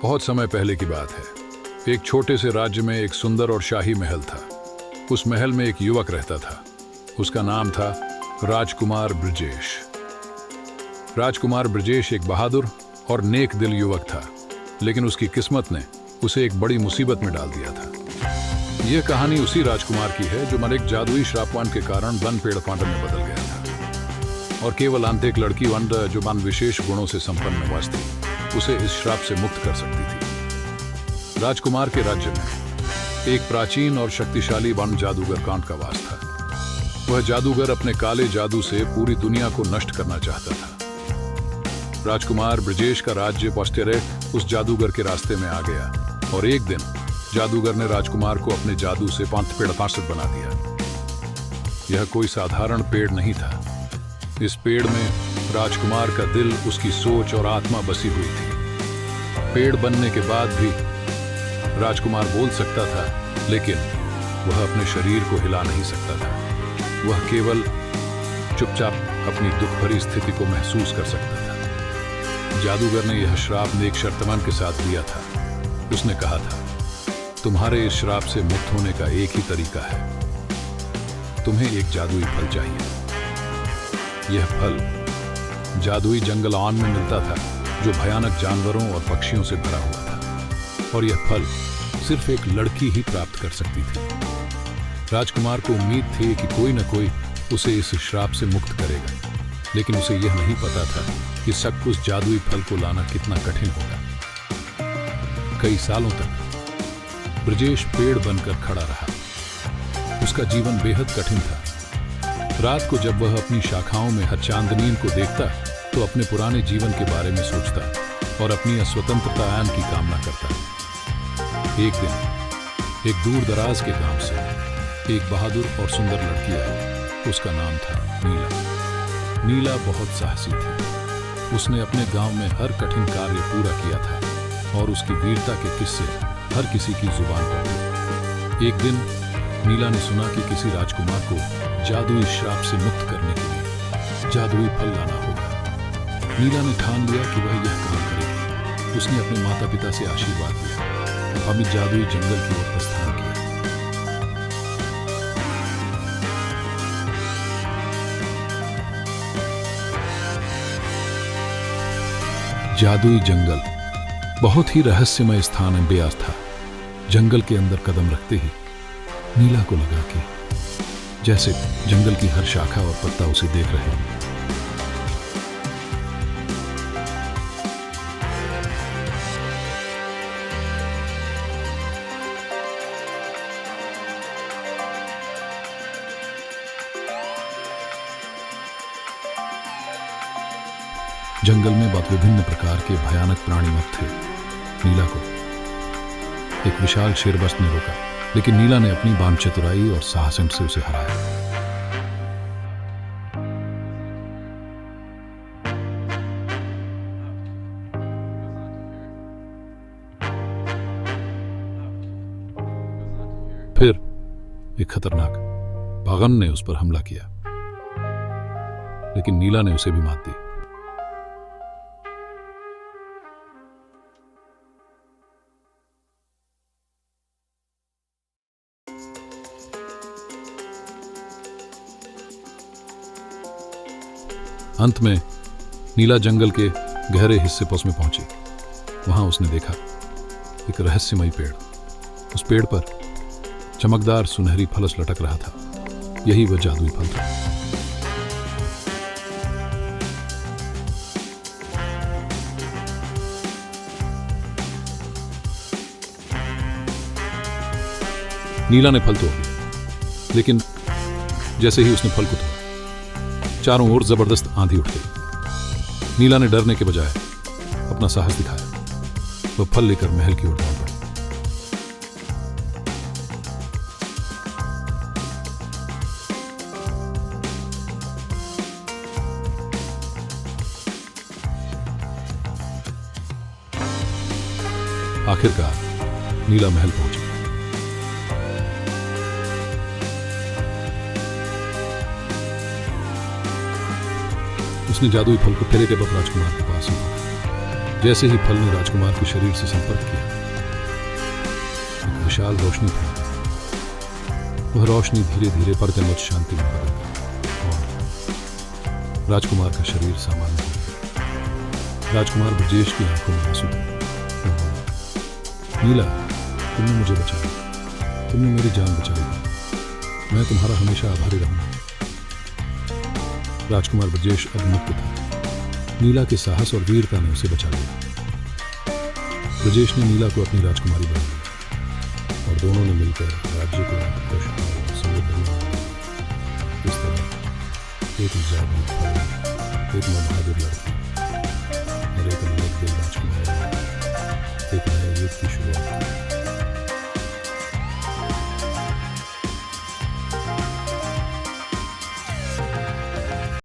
बहुत समय पहले की बात है। एक छोटे से राज्य में एक सुंदर और शाही महल था। उस महल में एक युवक रहता था। उसका नाम था राजकुमार ब्रजेश। राजकुमार ब्रजेश एक बहादुर और नेक दिल युवक था, लेकिन उसकी किस्मत ने उसे एक बड़ी मुसीबत में डाल दिया था। यह कहानी उसी राजकुमार की है जो मन एक जादुई श्रापवान के कारण वन पेड़ पांडव में बदल गया था, और केवल अंत एक लड़की वंडा जो मन विशेष गुणों से संपन्न नवाज थी उसे इस श्राप से मुक्त कर सकती थी। राजकुमार के राज्य में एक प्राचीन और शक्तिशाली वन जादूगर कांट का वास था। वह जादूगर अपने काले जादू से पूरी दुनिया को नष्ट करना चाहता था। राजकुमार ब्रजेश का राज्य पौस्टेरे उस जादूगर के रास्ते में आ गया, और एक दिन जादूगर ने राजकुमार को अपने जादू से पांच पेड़ पार्षद बना दिया। यह कोई साधारण पेड़ नहीं था। इस पेड़ में राजकुमार का दिल, उसकी सोच और आत्मा बसी हुई थी। पेड़ बनने के बाद भी राजकुमार बोल सकता था, लेकिन वह अपने शरीर को हिला नहीं सकता था। वह केवल चुपचाप अपनी दुख भरी स्थिति को महसूस कर सकता था। जादूगर ने यह श्राप नेक शर्तमान के साथ दिया था। उसने कहा था, तुम्हारे इस श्राप से मुक्त होने का एक ही तरीका है। तुम्हें एक जादुई फल चाहिए। यह फल जादुई जंगल ऑन में मिलता था, जो भयानक जानवरों और पक्षियों से भरा हुआ था, और यह फल सिर्फ एक लड़की ही प्राप्त कर सकती थी। राजकुमार को उम्मीद थी कि कोई न कोई उसे इस श्राप से मुक्त करेगा, लेकिन उसे यह नहीं पता था कि शक उस जादुई फल को लाना कितना कठिन होगा। कई सालों तक ब्रजेश पेड़ बनकर खड़ा रहा। उसका जीवन बेहद कठिन था। रात को जब वह अपनी शाखाओं में हर चांदनी को देखता तो अपने पुराने जीवन के बारे में सोचता और अपनी स्वतंत्रता की कामना करता। एक दिन एक दूर दराज के गांव से एक बहादुर और सुंदर लड़की आई। उसका नाम था नीला। नीला बहुत साहसी थी। उसने अपने गांव में हर कठिन कार्य पूरा किया था, और उसकी वीरता के किस्से हर किसी की जुबान पर थे। एक दिन नीला ने सुना कि किसी राजकुमार को जादुई श्राप से मुक्त करने के लिए जादुई फल लाना होगा। नीला ने ठान लिया कि वह यह काम करेगी। उसने अपने माता पिता से आशीर्वाद लिया और अभी जादुई जंगल की ओर प्रस्थान किया। जादुई जंगल बहुत ही रहस्यमय स्थान में बेआस था। जंगल के अंदर कदम रखते ही नीला को लगा कि जैसे जंगल की हर शाखा और पत्ता उसे देख रहे हैं। जंगल में बहुत विभिन्न प्रकार के भयानक प्राणी मत थे। नीला को एक विशाल शेरबस्त ने रोका, लेकिन नीला ने अपनी बाम चतुराई और साहस से उसे हराया। फिर एक खतरनाक पागन ने उस पर हमला किया, लेकिन नीला ने उसे भी मात दी। अंत में नीला जंगल के गहरे हिस्से पर उसमें पहुंची। वहां उसने देखा एक रहस्यमयी पेड़। उस पेड़ पर चमकदार सुनहरी फलस लटक रहा था। यही वह जादुई फल था। नीला ने फल तोड़ लिया, लेकिन जैसे ही उसने फल को तोड़ा, चारों ओर जबरदस्त आंधी उठ गई। नीला ने डरने के बजाय अपना साहस दिखाया। वह फल लेकर महल की ओर दौड़ पड़ी। आखिरकार नीला महल पहुंची। उसने जादुई फल को ठेले के पर राजकुमार के पास रखा। जैसे ही फल ने राजकुमार के शरीर से संपर्क किया, एक विशाल रोशनी थी। वह रोशनी धीरे धीरे परतमत शांति में बदल गई और राजकुमार का शरीर सामान्य हो गया। राजकुमार ब्रजेश की आंखों में आंसू थे। वह बोला, नीला, तुमने मुझे बचाया, तुमने मेरी जान बचाई, मैं तुम्हारा हमेशा आभारी रहूंगा। राजकुमार ब्रजेश अब मुक्त था। नीला के साहस और वीरता ने उसे बचा लिया। ब्रजेश ने नीला को अपनी राजकुमारी बना लिया और दोनों ने मिलकर राज्य को खुशहाल और समृद्ध बनाया। इस तरह एक जागरूक फल, एक बहादुर